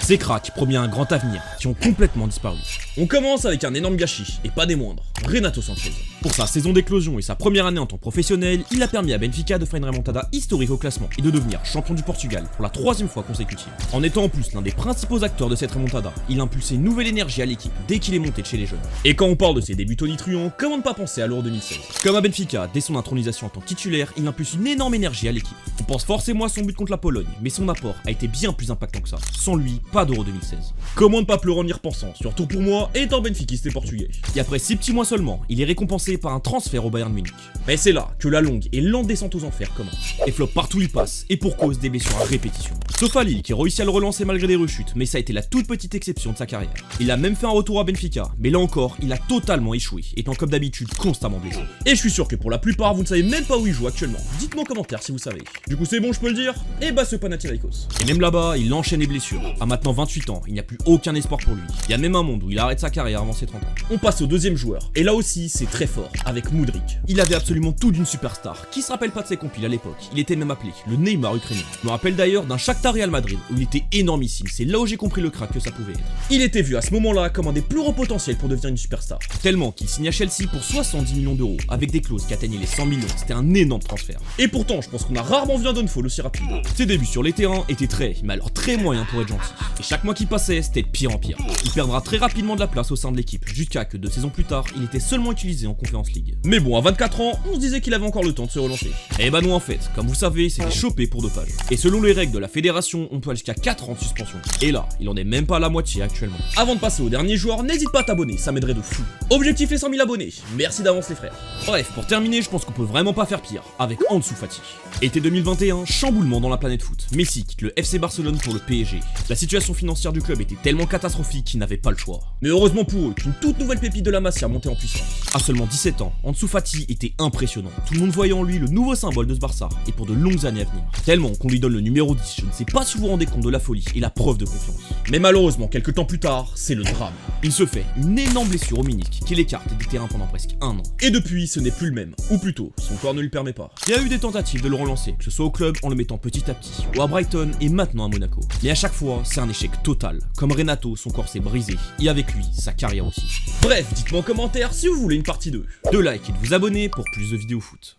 Ces cracks promis un grand avenir qui ont complètement disparu. On commence avec un énorme gâchis, et pas des moindres, Renato Sanchez. Pour sa saison d'éclosion et sa première année en tant que professionnel, il a permis à Benfica de faire une remontada historique au classement et de devenir champion du Portugal pour la 3e fois consécutive. En étant en plus l'un des principaux acteurs de cette remontada, il a impulsé une nouvelle énergie à l'équipe dès qu'il est monté de chez les jeunes. Et quand on parle de ses débuts tonitruants, comment ne pas penser à l'Euro 2016. Comme à Benfica, dès son intronisation en tant que titulaire, il impulse une énorme énergie à l'équipe. On pense forcément à son but contre la Pologne, mais son apport a été bien plus impactant que ça. Sans lui, pas d'Euro 2016. Comment ne pas pleurer en y repensant, surtout pour moi, étant benfiquiste et portugais. Et après 6 petits mois seulement, il est récompensé par un transfert au Bayern Munich. Mais c'est là que la longue et lente descente aux enfers commence. Et flop partout où il passe, et pour cause des blessures à répétition. Sauf à Lille qui réussit à le relancer malgré des rechutes, mais ça a été la toute petite exception de sa carrière. Il a même fait un retour à Benfica, mais là encore, il a totalement échoué, étant comme d'habitude constamment blessé. Et je suis sûr que pour la plupart, vous ne savez même pas où il joue actuellement. Dites-moi en commentaire si vous savez. Du coup c'est bon, je peux le dire. Et bah ce Panathinaikos. Et même là-bas, il enchaîne les blessures. À maintenant 28 ans, il n'y a plus aucun espoir pour lui. Il y a même un monde où il arrête sa carrière avant ses 30 ans. On passe au deuxième joueur, et là aussi c'est très fort, avec Mudryk. Il avait absolument tout d'une superstar. Qui se rappelle pas de ses compiles à l'époque? Il était même appelé le Neymar ukrainien. Je me rappelle d'ailleurs d'un Shakhtar Real Madrid où il était énormissime. C'est là où j'ai compris le crack que ça pouvait être. Il était vu à ce moment-là comme un des plus gros potentiels pour devenir une superstar. Tellement qu'il signe à Chelsea pour 70 millions d'euros, avec des clauses qui atteignaient les 100 millions. C'était un énorme transfert. Et pourtant, je pense qu'on a rarement vu un downfall aussi rapide. Ses débuts sur les terrains étaient mais alors très moyens pour être gentil. Et chaque mois qui passait, c'était de pire en pire. Il perdra très rapidement de la place au sein de l'équipe, jusqu'à que 2 saisons plus tard, il était seulement utilisé en Conference League. Mais bon, à 24 ans, on se disait qu'il avait encore le temps de se relancer. Et bah non en fait, comme vous savez, c'était chopé pour dopage. Et selon les règles de la fédération, on peut aller jusqu'à 4 ans de suspension. Et là, il en est même pas à la moitié actuellement. Avant de passer au dernier joueur, n'hésite pas à t'abonner, ça m'aiderait de fou. Objectif les 100 000 abonnés, merci d'avance les frères. Bref, pour terminer, je pense qu'on peut vraiment pas faire pire, avec Ansu Fati. Été 2021, chamboulement dans la planète foot. Messi quitte le FC Barcelone pour le PSG. La situation financière du club était tellement catastrophique qu'ils n'avaient pas le choix. Mais heureusement pour eux, qu'une toute nouvelle pépite de la Masia montait en puissance. À seulement 17 ans, Ansu Fati était impressionnant. Tout le monde voyait en lui le nouveau symbole de ce Barça, et pour de longues années à venir. Tellement qu'on lui donne le numéro 10, je ne sais pas si vous vous rendez compte de la folie et la preuve de confiance. Mais malheureusement, quelques temps plus tard, c'est le drame. Il se fait une énorme blessure au ménisque qui l'écarte des terrains pendant presque 1 an. Et depuis, ce n'est plus le même. Ou plutôt, son corps ne lui permet pas. Il y a eu des tentatives de le relancer, que ce soit au club en le mettant petit à petit, ou à Brighton et maintenant à Monaco. Mais à chaque fois, c'est un échec total. Comme Renato, son corps s'est brisé, et avec lui, sa carrière aussi. Bref, dites-moi en commentaire si vous voulez une partie 2. De like et de vous abonner pour plus de vidéos foot.